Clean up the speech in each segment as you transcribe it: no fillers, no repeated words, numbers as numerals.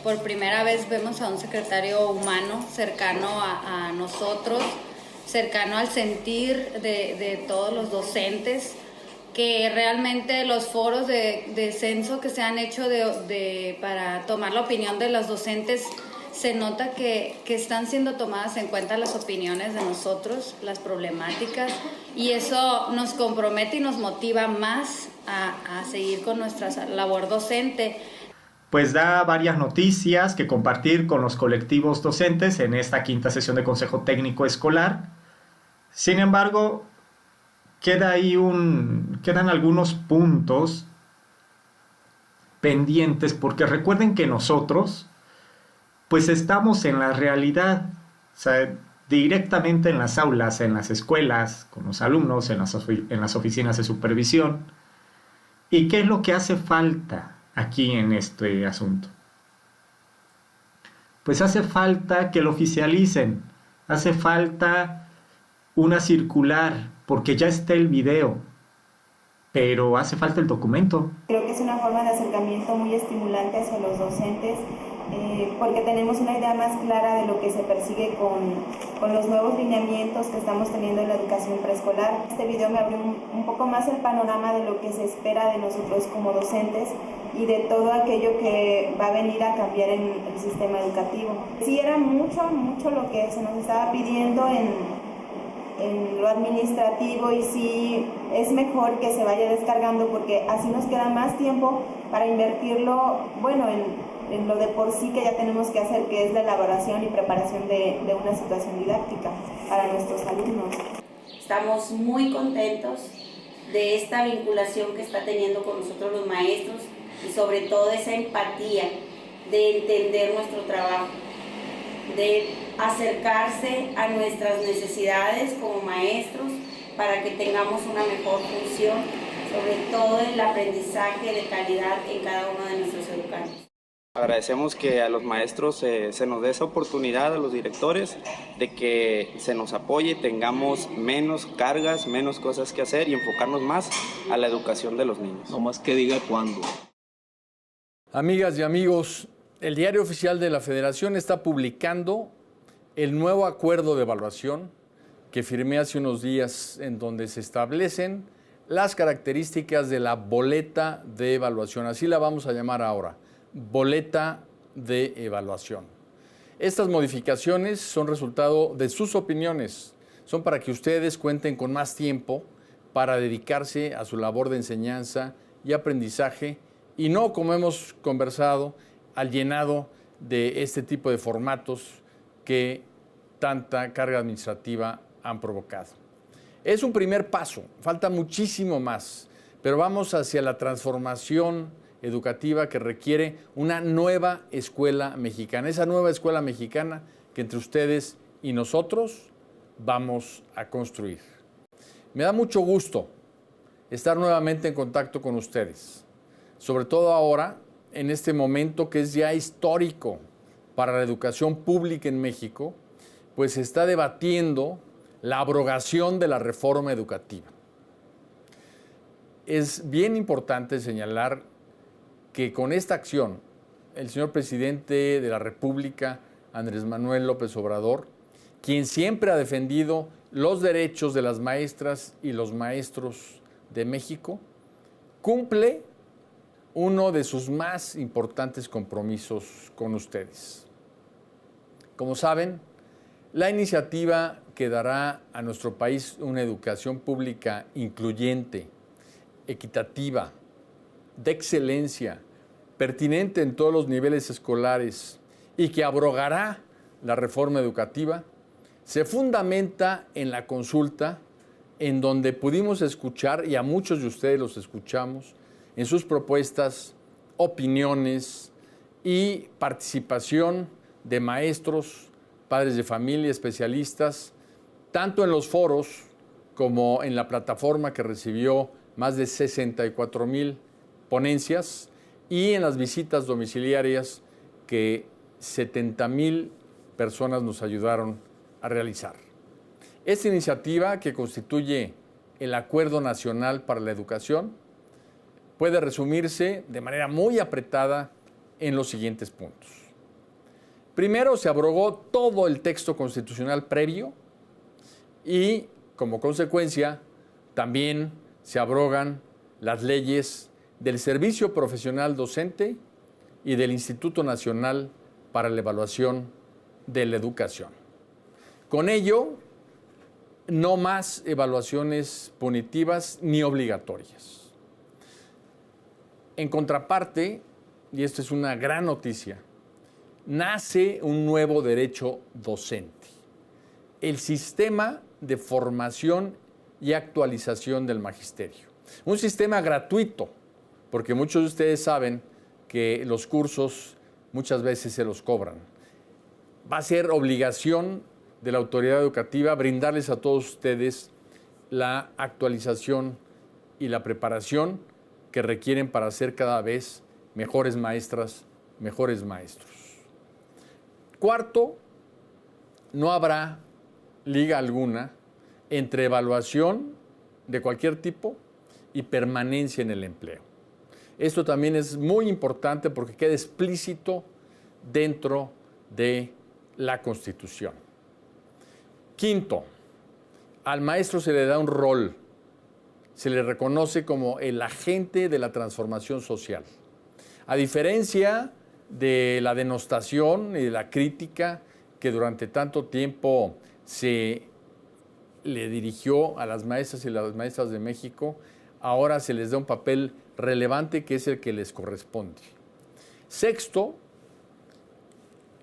Por primera vez vemos a un secretario humano, cercano a nosotros, cercano al sentir de todos los docentes, que realmente los foros de censo que se han hecho para tomar la opinión de los docentes, se nota que están siendo tomadas en cuenta las opiniones de nosotros, las problemáticas, y eso nos compromete y nos motiva más a seguir con nuestra labor docente. Pues da varias noticias que compartir con los colectivos docentes en esta quinta sesión de Consejo Técnico Escolar. Sin embargo, quedan algunos puntos pendientes, porque recuerden que nosotros pues estamos en la realidad, o sea, directamente en las aulas, en las escuelas, con los alumnos, en las oficinas de supervisión. ¿Y qué es lo que hace falta aquí en este asunto? Pues hace falta que lo oficialicen, hace falta una circular, porque ya está el video, pero hace falta el documento. Creo que es una forma de acercamiento muy estimulante hacia los docentes, porque tenemos una idea más clara de lo que se persigue con los nuevos lineamientos que estamos teniendo en la educación preescolar. Este video me abrió un poco más el panorama de lo que se espera de nosotros como docentes y de todo aquello que va a venir a cambiar en el sistema educativo. Sí, era mucho lo que se nos estaba pidiendo en lo administrativo, y sí es mejor que se vaya descargando, porque así nos queda más tiempo para invertirlo, bueno, en lo de por sí que ya tenemos que hacer, que es la elaboración y preparación de una situación didáctica para nuestros alumnos. Estamos muy contentos de esta vinculación que está teniendo con nosotros los maestros, y sobre todo esa empatía de entender nuestro trabajo, de acercarse a nuestras necesidades como maestros para que tengamos una mejor función, sobre todo el aprendizaje de calidad en cada uno de nuestros educandos. Agradecemos que a los maestros se nos dé esa oportunidad, a los directores, de que se nos apoye, tengamos menos cargas, menos cosas que hacer y enfocarnos más a la educación de los niños. No más que diga cuándo. Amigas y amigos, el Diario Oficial de la Federación está publicando el nuevo acuerdo de evaluación que firmé hace unos días, en donde se establecen las características de la boleta de evaluación. Así la vamos a llamar ahora, boleta de evaluación. Estas modificaciones son resultado de sus opiniones, son para que ustedes cuenten con más tiempo para dedicarse a su labor de enseñanza y aprendizaje, y no, como hemos conversado, al llenado de este tipo de formatos que tanta carga administrativa han provocado. Es un primer paso, falta muchísimo más, pero vamos hacia la transformación educativa que requiere una nueva escuela mexicana, esa nueva escuela mexicana que entre ustedes y nosotros vamos a construir. Me da mucho gusto estar nuevamente en contacto con ustedes, sobre todo ahora, en este momento que es ya histórico para la educación pública en México, pues se está debatiendo la abrogación de la reforma educativa. Es bien importante señalar que con esta acción, el señor presidente de la República, Andrés Manuel López Obrador, quien siempre ha defendido los derechos de las maestras y los maestros de México, cumple uno de sus más importantes compromisos con ustedes. Como saben, la iniciativa que dará a nuestro país una educación pública incluyente, equitativa, de excelencia, pertinente en todos los niveles escolares y que abrogará la reforma educativa, se fundamenta en la consulta, en donde pudimos escuchar, y a muchos de ustedes los escuchamos, en sus propuestas, opiniones y participación de maestros, padres de familia, especialistas, tanto en los foros como en la plataforma que recibió más de 64,000 ponencias, y en las visitas domiciliarias que 70,000 personas nos ayudaron a realizar. Esta iniciativa, que constituye el Acuerdo Nacional para la Educación, puede resumirse de manera muy apretada en los siguientes puntos. Primero, se abrogó todo el texto constitucional previo y, como consecuencia, también se abrogan las leyes del Servicio Profesional Docente y del Instituto Nacional para la Evaluación de la Educación. Con ello, no más evaluaciones punitivas ni obligatorias. En contraparte, y esto es una gran noticia, nace un nuevo derecho docente, el sistema de formación y actualización del magisterio. Un sistema gratuito, porque muchos de ustedes saben que los cursos muchas veces se los cobran. Va a ser obligación de la autoridad educativa brindarles a todos ustedes la actualización y la preparación que requieren para ser cada vez mejores maestras, mejores maestros. Cuarto, no habrá liga alguna entre evaluación de cualquier tipo y permanencia en el empleo. Esto también es muy importante porque queda explícito dentro de la Constitución. Quinto, al maestro se le da un rol, se le reconoce como el agente de la transformación social. A diferencia de la denostación y de la crítica que durante tanto tiempo se le dirigió a las maestras y las maestras de México, ahora se les da un papel relevante que es el que les corresponde. Sexto,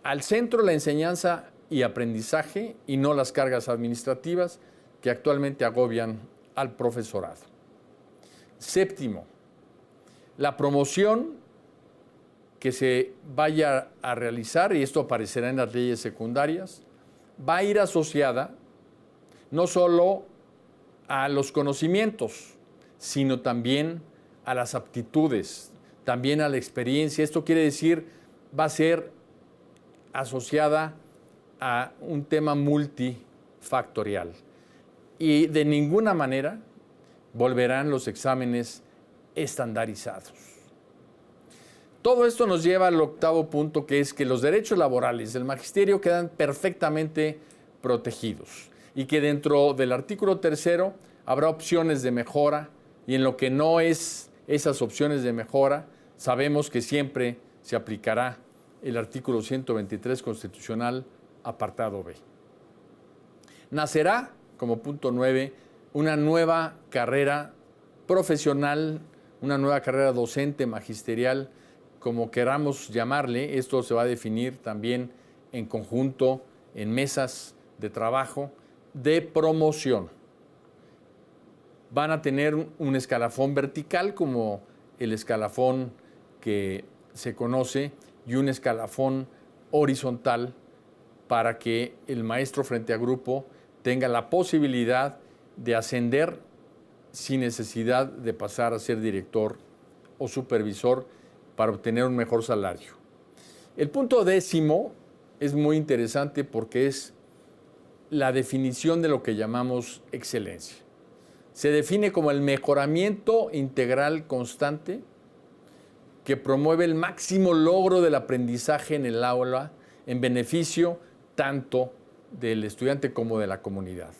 al centro la enseñanza y aprendizaje y no las cargas administrativas que actualmente agobian al profesorado. Séptimo, la promoción que se vaya a realizar, y esto aparecerá en las leyes secundarias, va a ir asociada no solo a los conocimientos, sino también a las aptitudes, también a la experiencia. Esto quiere decir, va a ser asociada a un tema multifactorial. Y de ninguna manera volverán los exámenes estandarizados. Todo esto nos lleva al octavo punto, que es que los derechos laborales del magisterio quedan perfectamente protegidos y que dentro del artículo 3 habrá opciones de mejora, y en lo que no es esas opciones de mejora, sabemos que siempre se aplicará el artículo 123 constitucional, apartado B. Nacerá, como punto 9, una nueva carrera profesional, una nueva carrera docente magisterial, como queramos llamarle. Esto se va a definir también en conjunto en mesas de trabajo de promoción. Van a tener un escalafón vertical como el escalafón que se conoce y un escalafón horizontal para que el maestro frente a grupo tenga la posibilidad de ascender sin necesidad de pasar a ser director o supervisor para obtener un mejor salario. El punto 10 es muy interesante porque es la definición de lo que llamamos excelencia. Se define como el mejoramiento integral constante que promueve el máximo logro del aprendizaje en el aula en beneficio tanto del estudiante como de la comunidad.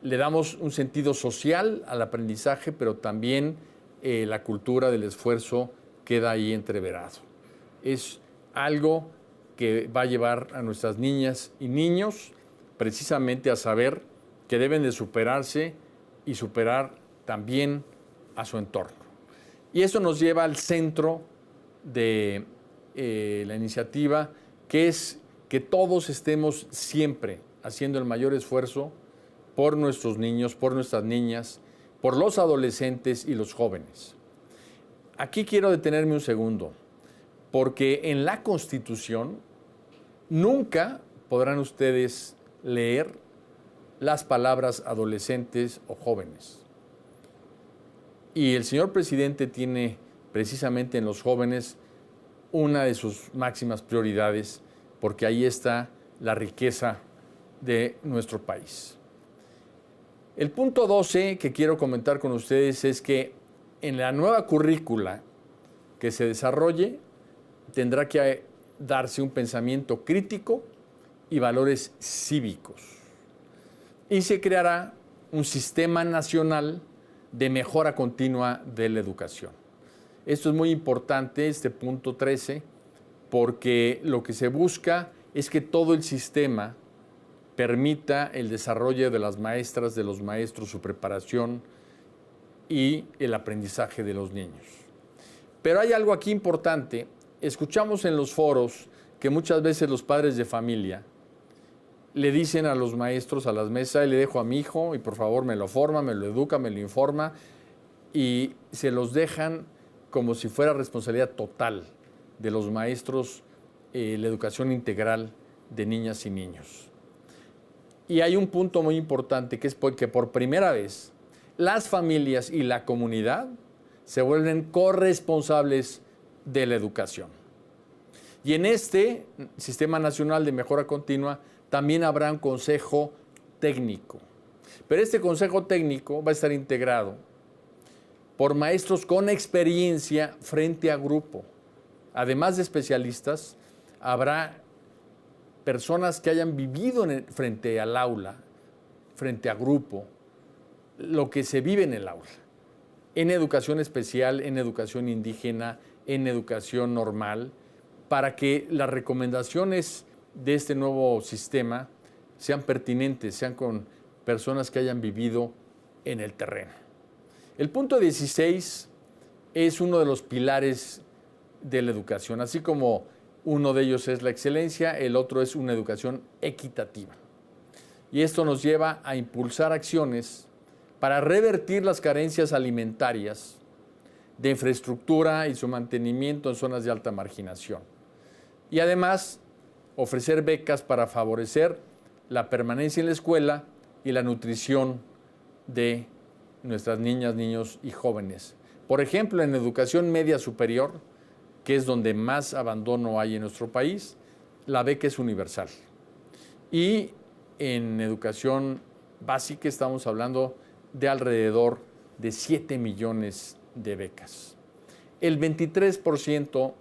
Le damos un sentido social al aprendizaje, pero también la cultura del esfuerzo queda ahí entreverado. Es algo que va a llevar a nuestras niñas y niños precisamente a saber que deben de superarse y superar también a su entorno. Y eso nos lleva al centro de la iniciativa, que es que todos estemos siempre haciendo el mayor esfuerzo por nuestros niños, por nuestras niñas, por los adolescentes y los jóvenes. Aquí quiero detenerme un segundo, porque en la Constitución nunca podrán ustedes leer las palabras adolescentes o jóvenes. Y el señor presidente tiene precisamente en los jóvenes una de sus máximas prioridades, porque ahí está la riqueza de nuestro país. El punto 12 que quiero comentar con ustedes es que en la nueva currícula que se desarrolle tendrá que darse un pensamiento crítico y valores cívicos. Y se creará un sistema nacional de mejora continua de la educación. Esto es muy importante, este punto 13, porque lo que se busca es que todo el sistema permita el desarrollo de las maestras, de los maestros, su preparación y el aprendizaje de los niños. Pero hay algo aquí importante. Escuchamos en los foros que muchas veces los padres de familia le dicen a los maestros, a las mesas, le dejo a mi hijo y por favor me lo forma, me lo educa, me lo informa, y se los dejan como si fuera responsabilidad total de los maestros la educación integral de niñas y niños. Y hay un punto muy importante, que es que por primera vez las familias y la comunidad se vuelven corresponsables de la educación. Y en este Sistema Nacional de Mejora Continua también habrá un consejo técnico. Pero este consejo técnico va a estar integrado por maestros con experiencia frente a grupo. Además de especialistas, habrá personas que hayan vivido frente al aula, frente a grupo, lo que se vive en el aula, en educación especial, en educación indígena, en educación normal, para que las recomendaciones de este nuevo sistema sean pertinentes, sean con personas que hayan vivido en el terreno. El punto 16 es uno de los pilares de la educación, así como uno de ellos es la excelencia, el otro es una educación equitativa. Y esto nos lleva a impulsar acciones para revertir las carencias alimentarias de infraestructura y su mantenimiento en zonas de alta marginación. Y además, ofrecer becas para favorecer la permanencia en la escuela y la nutrición de nuestras niñas, niños y jóvenes. Por ejemplo, en educación media superior, que es donde más abandono hay en nuestro país, la beca es universal. Y en educación básica estamos hablando de alrededor de 7 millones de becas. El 23%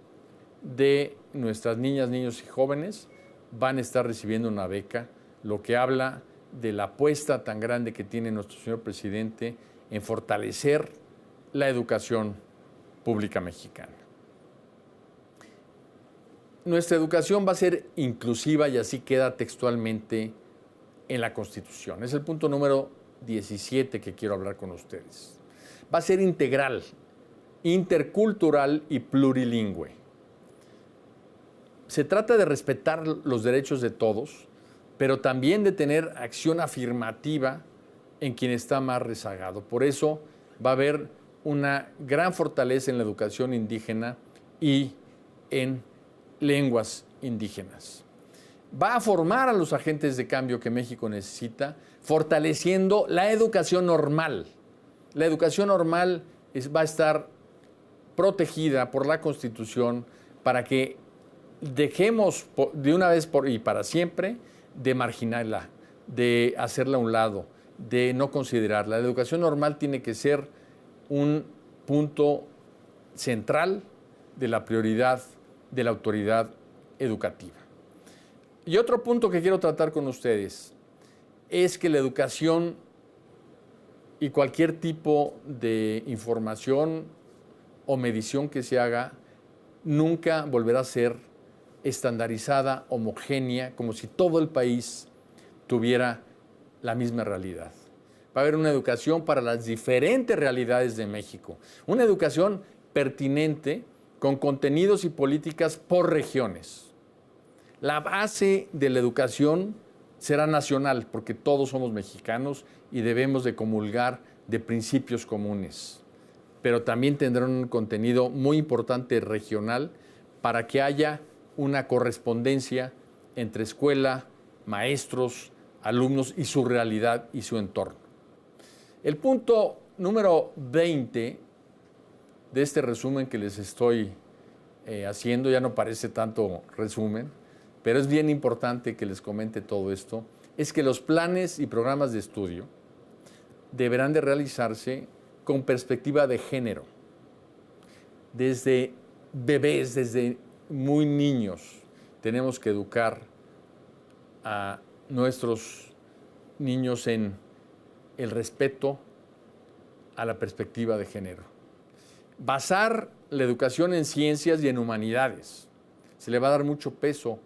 de nuestras niñas, niños y jóvenes van a estar recibiendo una beca, lo que habla de la apuesta tan grande que tiene nuestro señor presidente en fortalecer la educación pública mexicana. Nuestra educación va a ser inclusiva y así queda textualmente en la Constitución. Es el punto número 17 que quiero hablar con ustedes. Va a ser integral, intercultural y plurilingüe. Se trata de respetar los derechos de todos, pero también de tener acción afirmativa en quien está más rezagado. Por eso va a haber una gran fortaleza en la educación indígena y en lenguas indígenas. Va a formar a los agentes de cambio que México necesita, fortaleciendo la educación normal. La educación normal va a estar protegida por la Constitución para que dejemos de una vez y para siempre de marginarla, de hacerla a un lado, de no considerarla. La educación normal tiene que ser un punto central de la prioridad de la autoridad educativa. Y otro punto que quiero tratar con ustedes es que la educación y cualquier tipo de información o medición que se haga nunca volverá a ser estandarizada, homogénea, como si todo el país tuviera la misma realidad. Va a haber una educación para las diferentes realidades de México, una educación pertinente con contenidos y políticas por regiones. La base de la educación será nacional, porque todos somos mexicanos y debemos de comulgar de principios comunes. Pero también tendrán un contenido muy importante regional para que haya una correspondencia entre escuela, maestros, alumnos y su realidad y su entorno. El punto número 20 de este resumen que les estoy haciendo, ya no parece tanto resumen, pero es bien importante que les comente todo esto, es que los planes y programas de estudio deberán de realizarse con perspectiva de género, desde bebés, desde muy niños. tenemos que educar a nuestros niños en el respeto a la perspectiva de género. Basar la educación en ciencias y en humanidades. Se le va a dar mucho peso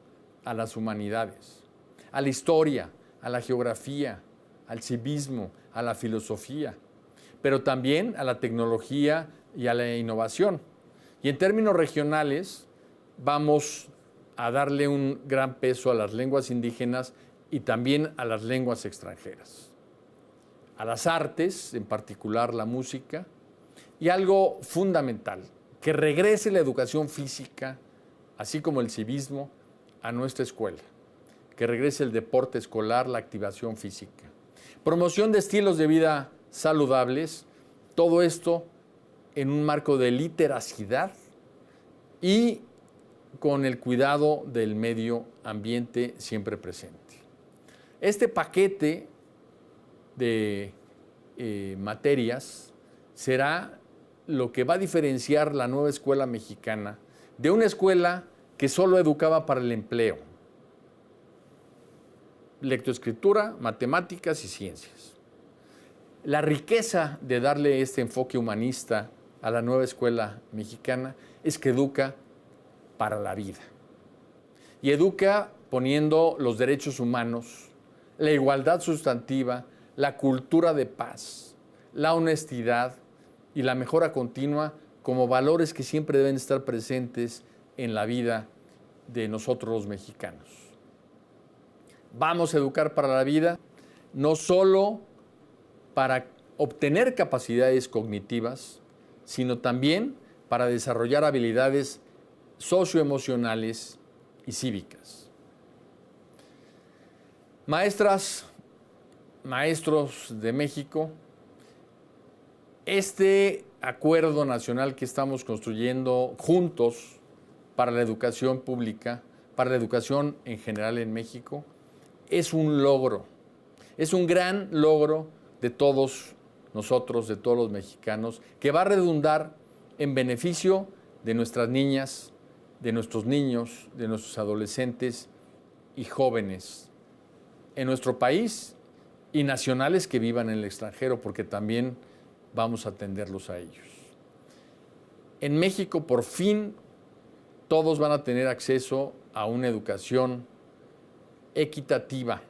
a las humanidades, a la historia, a la geografía, al civismo, a la filosofía, pero también a la tecnología y a la innovación. Y en términos regionales, vamos a darle un gran peso a las lenguas indígenas y también a las lenguas extranjeras, a las artes, en particular la música, y algo fundamental, que regrese la educación física, así como el civismo, a nuestra escuela, que regrese el deporte escolar, la activación física. Promoción de estilos de vida saludables, todo esto en un marco de literacidad y con el cuidado del medio ambiente siempre presente. Este paquete de materias será lo que va a diferenciar la nueva escuela mexicana de una escuela que solo educaba para el empleo. Lectoescritura, matemáticas y ciencias. La riqueza de darle este enfoque humanista a la nueva escuela mexicana es que educa para la vida. Y educa poniendo los derechos humanos, la igualdad sustantiva, la cultura de paz, la honestidad y la mejora continua como valores que siempre deben estar presentes en la vida de nosotros los mexicanos. Vamos a educar para la vida, no solo para obtener capacidades cognitivas, sino también para desarrollar habilidades socioemocionales y cívicas. Maestras, maestros de México, este acuerdo nacional que estamos construyendo juntos para la educación pública, para la educación en general en México, es un logro, es un gran logro de todos nosotros, de todos los mexicanos, que va a redundar en beneficio de nuestras niñas, de nuestros niños, de nuestros adolescentes y jóvenes en nuestro país y nacionales que vivan en el extranjero, porque también vamos a atenderlos a ellos. En México, por fin, todos van a tener acceso a una educación equitativa,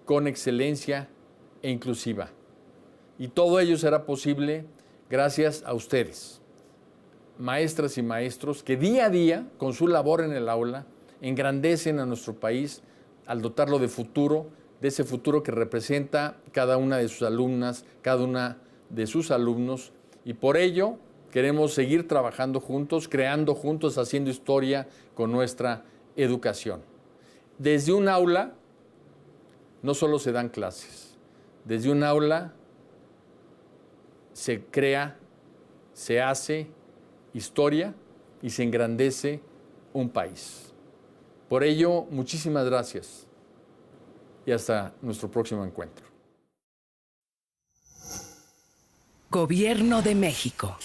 con excelencia e inclusiva. Y todo ello será posible gracias a ustedes, maestras y maestros, que día a día, con su labor en el aula, engrandecen a nuestro país al dotarlo de futuro, de ese futuro que representa cada una de sus alumnas, cada una de sus alumnos, y por ello queremos seguir trabajando juntos, creando juntos, haciendo historia con nuestra educación. Desde un aula no solo se dan clases, desde un aula se crea, se hace historia y se engrandece un país. Por ello, muchísimas gracias y hasta nuestro próximo encuentro. Gobierno de México.